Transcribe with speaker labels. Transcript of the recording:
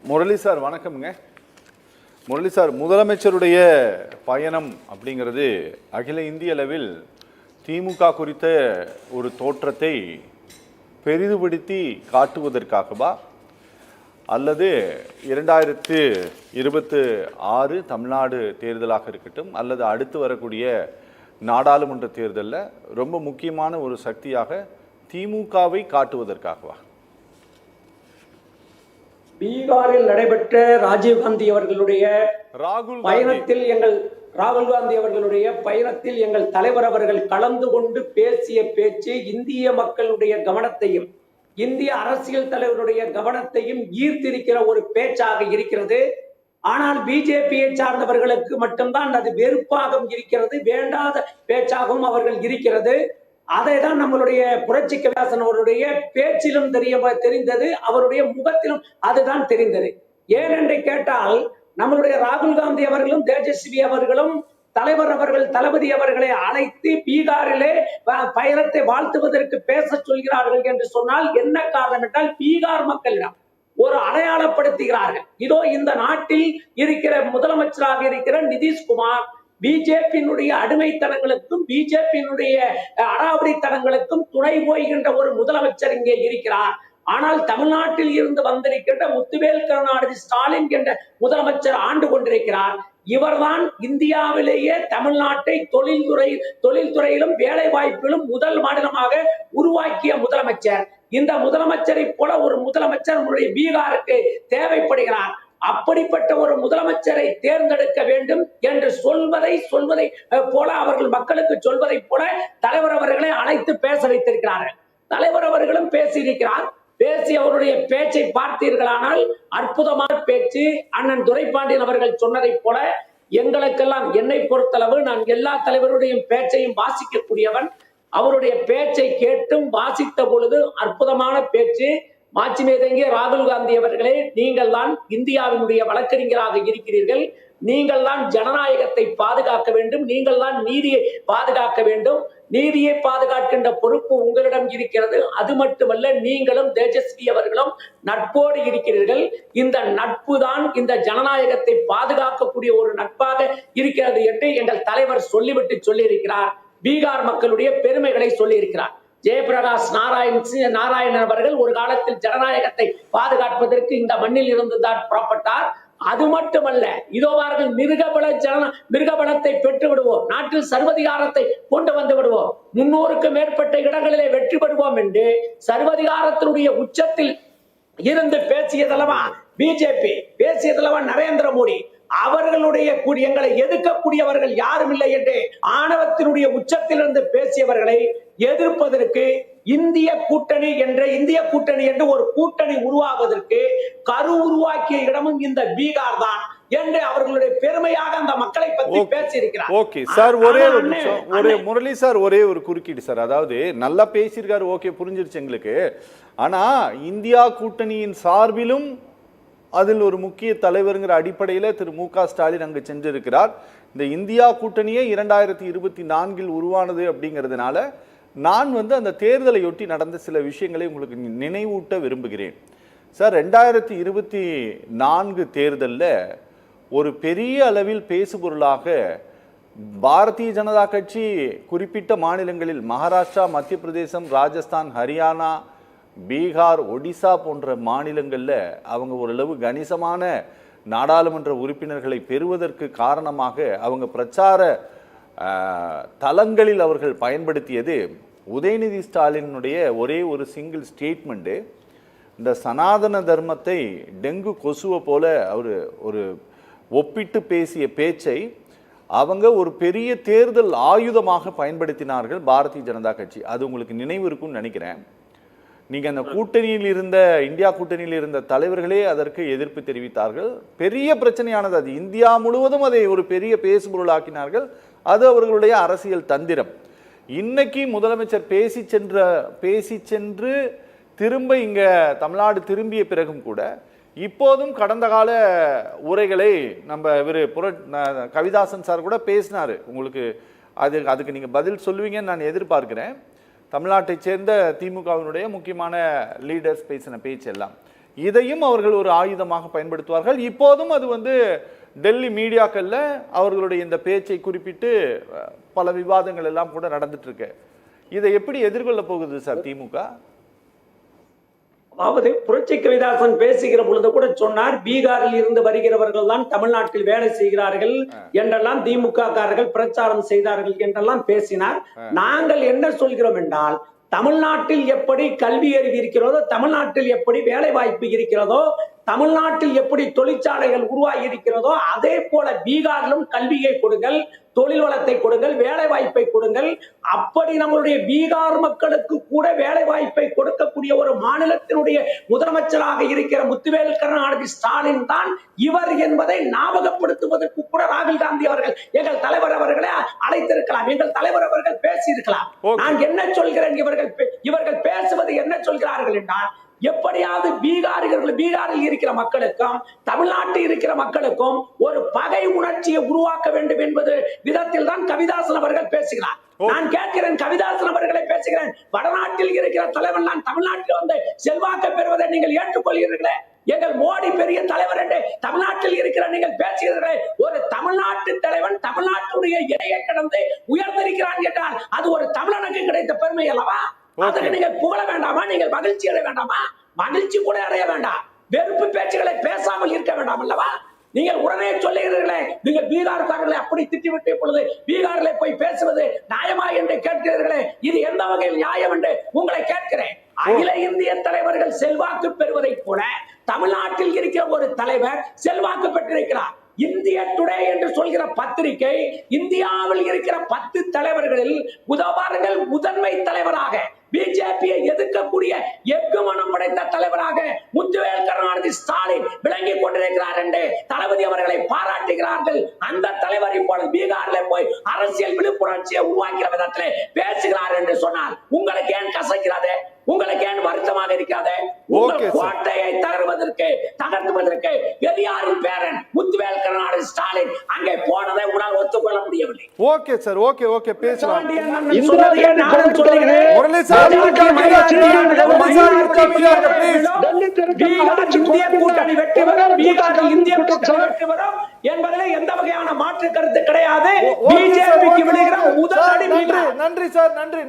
Speaker 1: Murali sir வணக்கம்ங்க. Murali sir, முதலமைச்சருடைய பயணம் அப்படிங்கிறது அகில இந்திய அளவில் திமுக குறித்த ஒரு தோற்றத்தை பெரிதுபடுத்தி காட்டுவதற்காகவா அல்லது 2026 தமிழ்நாடு தேர்தலாக இருக்கட்டும் அல்லது அடுத்து வரக்கூடிய நாடாளுமன்ற தேர்தலில் ரொம்ப முக்கியமான ஒரு சக்தியாக திமுகவை காட்டுவதற்காகவா?
Speaker 2: பீகாரில் நடைபெற்ற ராஜீவ்காந்தி அவர்களுடைய பயணத்தில் ராகுல் காந்தி அவர்களுடைய பயணத்தில் எங்கள் தலைவர் அவர்கள் கலந்து கொண்டு பேசிய பேச்சு இந்திய மக்களுடைய கவனத்தையும் இந்திய அரசியல் தலைவருடைய கவனத்தையும் ஈர்த்திருக்கிற ஒரு பேச்சாக இருக்கிறது. ஆனால் பிஜேபியை சார்ந்தவர்களுக்கு மட்டும்தான் அது வெறுப்பாக இருக்கிறது, வேண்டாத பேச்சாகவும் அவர்கள் இருக்கிறது. அதை தான் நம்மளுடைய புரட்சி கவிதாசன் அவருடைய பேச்சிலும் தெரிந்தது, அவருடைய முகத்திலும் அதுதான் தெரிந்தது. ஏனென்று கேட்டால் நம்மளுடைய ராகுல் காந்தி அவர்களும் தேஜஸ்வி அவர்களும் தலைவர் அவர்கள் தளபதி அவர்களை அழைத்து பீகாரிலே பயணத்தை வாழ்த்துவதற்கு பேச சொல்கிறார்கள் என்று சொன்னால் என்ன காரணம் என்றால் பீகார் மக்களிடம் ஒரு அடையாளப்படுத்துகிறார்கள். இதோ இந்த நாட்டில் இருக்கிற முதலமைச்சராக இருக்கிற நிதிஷ்குமார் பிஜேபியினுடைய அடிமைத்தனங்களுக்கும் பிஜேபியினுடைய அடாவடித்தனங்களுக்கும் துணை போய்கின்ற ஒரு முதலமைச்சர் இங்கே இருக்கிறார். ஆனால் தமிழ்நாட்டில் இருந்து வந்திருக்கின்ற முத்துவேல் கருணாநிதி ஸ்டாலின் என்ற முதலமைச்சர் ஆண்டு கொண்டிருக்கிறார். இவர்தான் இந்தியாவிலேயே தமிழ்நாட்டை தொழில்துறையிலும் வேலை வாய்ப்பிலும் முதல் மாநிலமாக உருவாக்கிய முதலமைச்சர். இந்த முதலமைச்சரை போல ஒரு முதலமைச்சர் நம்முடைய பீகாருக்கு தேவைப்படுகிறார். அப்படிப்பட்ட ஒரு முதலமைச்சரை தேர்ந்தெடுக்க வேண்டும் என்று சொல்வதை போல அவர்கள் மக்களுக்கு சொல்வதை போல தலைவர் அவர்களை அழைத்து பேச வைத்திருக்கிறார்கள். தலைவர் அவர்களும் பேசியிருக்கிறார். பேசி அவருடைய பேச்சை பார்த்தீர்களானால் அற்புதமான பேச்சு. அண்ணன் துரைப்பாண்டியன் அவர்கள் சொன்னதை போல எங்களுக்கெல்லாம், என்னை பொறுத்தளவு, நான் எல்லா தலைவருடைய பேச்சையும் வாசிக்கக்கூடியவன். அவருடைய பேச்சை கேட்டும் வாசித்த பொழுது அற்புதமான பேச்சு. மாட்சிமேதங்கிய ராகுல் காந்தி அவர்களே, நீங்கள் தான் இந்தியாவினுடைய வழக்கறிஞராக இருக்கிறீர்கள். நீங்கள் தான் ஜனநாயகத்தை பாதுகாக்க வேண்டும், நீங்கள் தான் நீதியை பாதுகாக்க வேண்டும். நீதியை பாதுகாக்கின்ற பொறுப்பு உங்களிடம் இருக்கிறது. அது மட்டுமல்ல, நீங்களும் தேஜஸ்வி அவர்களும் நட்போடு இருக்கிறீர்கள். இந்த நட்பு தான் இந்த ஜனநாயகத்தை பாதுகாக்கக்கூடிய ஒரு நட்பாக இருக்கிறது என்று எங்கள் தலைவர் சொல்லிவிட்டு சொல்லியிருக்கிறார். பீகார் மக்களுடைய பெருமைகளை சொல்லியிருக்கிறார். ஜெயபிரகாஷ் நாராயணன் அவர்கள் ஒரு காலத்தில் ஜனநாயகத்தை பாதுகாப்பதற்கு இந்த மண்ணில் இருந்து தான் புறப்பட்டார். அது மட்டுமல்ல, இதோவார்கள் மிருகபலத்தை பெற்று விடுவோம், நாட்டில் சர்வதிகாரத்தை கொண்டு வந்து விடுவோம், 300க்கு மேற்பட்ட இடங்களிலே வெற்றி பெறுவோம் என்று சர்வதிகாரத்தினுடைய உச்சத்தில் இருந்து பேசியதல்லவா பிஜேபி, பேசியதல்லவா நரேந்திர மோடி. அவர்களுடைய எங்களை எதிர்க்கக்கூடியவர்கள் யாரும் இல்லை என்று ஆணவத்தினுடைய உச்சத்திலிருந்து பேசியவர்களை எதிர்ப்பதற்கு இந்திய கூட்டணி என்று ஒரு கூட்டணி உருவாகுவதற்கு உருவாக்கிய இடமும் இந்த பீகார் தான் என்று அவர்களுடைய பெருமையாக அந்த மக்களை பற்றி பேசியிருக்கிறார்.
Speaker 1: ஓகே சார், ஒரே முரளி சார், ஒரே ஒரு குறுக்கீடு சார். அதாவது நல்லா பேசியிருக்காரு, ஓகே, புரிஞ்சிருச்சு எங்களுக்கு. ஆனா இந்தியா கூட்டணியின் சார்பிலும் அதில் ஒரு முக்கிய தலைவருங்கிற அடிப்படையில் திரு மு.க. ஸ்டாலின் அங்கு சென்றிருக்கிறார். இந்த இந்தியா கூட்டணியே 2024 உருவானது அப்படிங்கிறதுனால நான் அந்த தேர்தலையொட்டி நடந்த சில விஷயங்களை உங்களுக்கு நினைவூட்ட விரும்புகிறேன் சார். 2024 தேர்தலில் ஒரு பெரிய அளவில் பேசுபொருளாக பாரதிய ஜனதா கட்சி குறிப்பிட்ட மாநிலங்களில் மகாராஷ்டிரா, மத்திய பிரதேசம், ராஜஸ்தான், ஹரியானா, பீகார், ஒடிசா போன்ற மாநிலங்களில் அவங்க ஓரளவு கணிசமான நாடாளுமன்ற உறுப்பினர்களை பெறுவதற்கு காரணமாக அவங்க பிரச்சார தளங்களில் அவர்கள் பயன்படுத்தியது உதயநிதி ஸ்டாலினுடைய ஒரே ஒரு சிங்கிள் ஸ்டேட்மெண்ட்டு. இந்த சனாதன தர்மத்தை டெங்கு கொசுவை போல அவர் ஒரு ஒப்பிட்டு பேசிய பேச்சை அவங்க ஒரு பெரிய தேர்தல் ஆயுதமாக பயன்படுத்தினார்கள் பாரதிய ஜனதா கட்சி. அது உங்களுக்கு நினைவு இருக்கும்னு நினைக்கிறேன். நீங்கள் அந்த கூட்டணியில் இருந்த இந்தியா கூட்டணியில் இருந்த தலைவர்களே அதற்கு எதிர்ப்பு தெரிவித்தார்கள். பெரிய பிரச்சனையானது அது. இந்தியா முழுவதும் அதை ஒரு பெரிய பேசுபொருளாக்கினார்கள். அது அவர்களுடைய அரசியல் தந்திரம். இன்னைக்கு முதலமைச்சர் பேசி சென்று திரும்ப இங்கே தமிழ்நாடு திரும்பிய பிறகும் கூட இப்போதும் கடந்த கால உரைகளை நம்ம கவிதாசன் சார் கூட பேசினார். உங்களுக்கு அதுக்கு நீங்கள் பதில் சொல்லுவீங்கன்னு நான் எதிர்பார்க்கிறேன். தமிழ்நாட்டை சேர்ந்த திமுகவினுடைய முக்கியமான லீடர்ஸ் பேசின பேச்சு எல்லாம் இதையும் அவர்கள் ஒரு ஆயுதமாக பயன்படுத்துவார்கள். இப்போதும் அது டெல்லி மீடியாக்கள்ல அவர்களுடைய இந்த பேச்சை குறிப்பிட்டு பல விவாதங்கள் எல்லாம் கூட நடந்துட்டு இருக்கு. இதை எப்படி எதிர்கொள்ள போகுது சார் திமுக?
Speaker 2: அதாவது புரட்சி கவிதாசன் பேசுகிற பொழுது கூட சொன்னார், பீகாரில் இருந்து வருகிறவர்கள் தான் தமிழ்நாட்டில் வேலை செய்கிறார்கள் என்றெல்லாம் திமுக காரர்கள் பிரச்சாரம் செய்தார்கள் என்றெல்லாம் பேசினார். நாங்கள் என்ன சொல்கிறோம் என்றால், தமிழ்நாட்டில் எப்படி கல்வி அறிவு இருக்கிறதோ, தமிழ்நாட்டில் எப்படி வேலை வாய்ப்பு இருக்கிறதோ, தமிழ்நாட்டில் எப்படி தொழிற்சாலைகள் உருவாகி இருக்கிறதோ, அதே போல பீகாரிலும் கல்வியை கொடுங்கள், தொழில் வளத்தை கொடுங்கள், வேலை வாய்ப்பை கொடுங்கள். அப்படி நம்மளுடைய பீகார் மக்களுக்கு கூட வேலை வாய்ப்பை கொடுக்கக்கூடிய ஒரு மாநிலத்தினுடைய முதலமைச்சராக இருக்கிற முத்துவேல் கருணாநிதி ஸ்டாலின் தான் இவர் என்பதை ஞாபகப்படுத்துவதற்கு கூட ராகுல் காந்தி அவர்கள், எங்கள் தலைவர் அவர்களை அழைத்திருக்கலாம், எங்கள் தலைவர் அவர்கள் பேசியிருக்கலாம். நான் என்ன சொல்கிறேன், இவர்கள் பேசுவது என்ன சொல்கிறார்கள் என்றால், எப்படியாவது பீகாரில் இருக்கிற மக்களுக்கும் தமிழ்நாட்டில் இருக்கிற மக்களுக்கும் ஒரு பகை உணர்ச்சியை உருவாக்க வேண்டும் என்பது விதத்தில் தான் கவிதாசன் அவர்கள் பேசுகிறார். நான் கேட்கிறேன், கவிதாசன் அவர்களை பேசுகிறேன், வடநாட்டில் இருக்கிற தலைவன் நான் தமிழ்நாட்டில் செல்வாக்கு பெறுவதை நீங்கள் ஏற்றுக்கொள்கிறீர்களே, எங்கள் மோடி பெரிய தலைவர் என்று தமிழ்நாட்டில் இருக்கிற நீங்கள் பேசுகிறீர்களே, ஒரு தமிழ்நாட்டு தலைவன் தமிழ்நாட்டுடைய இடையை கடந்து உயர்ந்திருக்கிறான் என்றால் அது ஒரு தமிழனுக்கு கிடைத்த பெருமை அல்லவா? அதற்கு நீங்கள் புகழ வேண்டாமா? நீங்கள் மகிழ்ச்சி அடைய வேண்டாமா? மகிழ்ச்சி கூட அடைய வேண்டாம். வெறுப்பு பேச்சுகளை பேசாமல் இருக்க வேண்டாம் அல்லவா? நீங்கள் உடனே சொல்லுகிறீர்களே, நீங்கள் பீகார்காரர்களை அப்படி திட்டிவிட்ட பொழுது பீகாரில் போய் பேசுவது நியாயமா என்று கேட்கிறீர்களே, இது எந்த வகையில் நியாயம் என்று உங்களை கேட்கிறேன். அகில இந்திய தலைவர்கள் செல்வாக்கு பெறுவதை போல தமிழ்நாட்டில் இருக்கிற ஒரு தலைவர் செல்வாக்கு பெற்றிருக்கிறார். இந்திய டுடே என்று சொல்கிற பத்திரிகை இந்தியாவில் இருக்கிற 10 தலைவர்களில் உதவார்கள் முதன்மை தலைவராக, பிஜேபியை எதிர்க்கக்கூடிய எஃகு மனம் படைத்த தலைவராக முத்துவேல் கருணாநிதி ஸ்டாலின் விளங்கிக் கொண்டிருக்கிறார் என்று தளபதி அவர்களை பாராட்டுகிறார்கள். அந்த தலைவர் இப்போது பீகாரில் போய் அரசியல் விழிப்புணர்ச்சியை உருவாக்கிற விதத்திலே பேசுகிறார் என்று சொன்னால் உங்களுக்கு ஏன் கசக்கிறது? உங்களுக்கு ஏன் வருத்தமாக இருக்கிறது? உங்கள் கோட்டையை தகர்த்துவதற்கு எதியாரின் பேரன் முத்துவேல் கருணாநிதி ஸ்டாலின் அங்கே போனதை உங்களால் ஒத்துக்கொள்ள முடியவில்லை.
Speaker 1: ஓகே சார், ஓகே பேசலாம்.
Speaker 2: இந்திய கூட்டணி வெற்றி பெறும், பீகாரில் இந்திய கூட்டணி வெற்றி பெறும் என்பதில் எந்த வகையான மாற்று கருத்து கிடையாது. பிஜேபிக்கு விடுகிற முதல் அடி.
Speaker 1: நன்றி சார், நன்றி.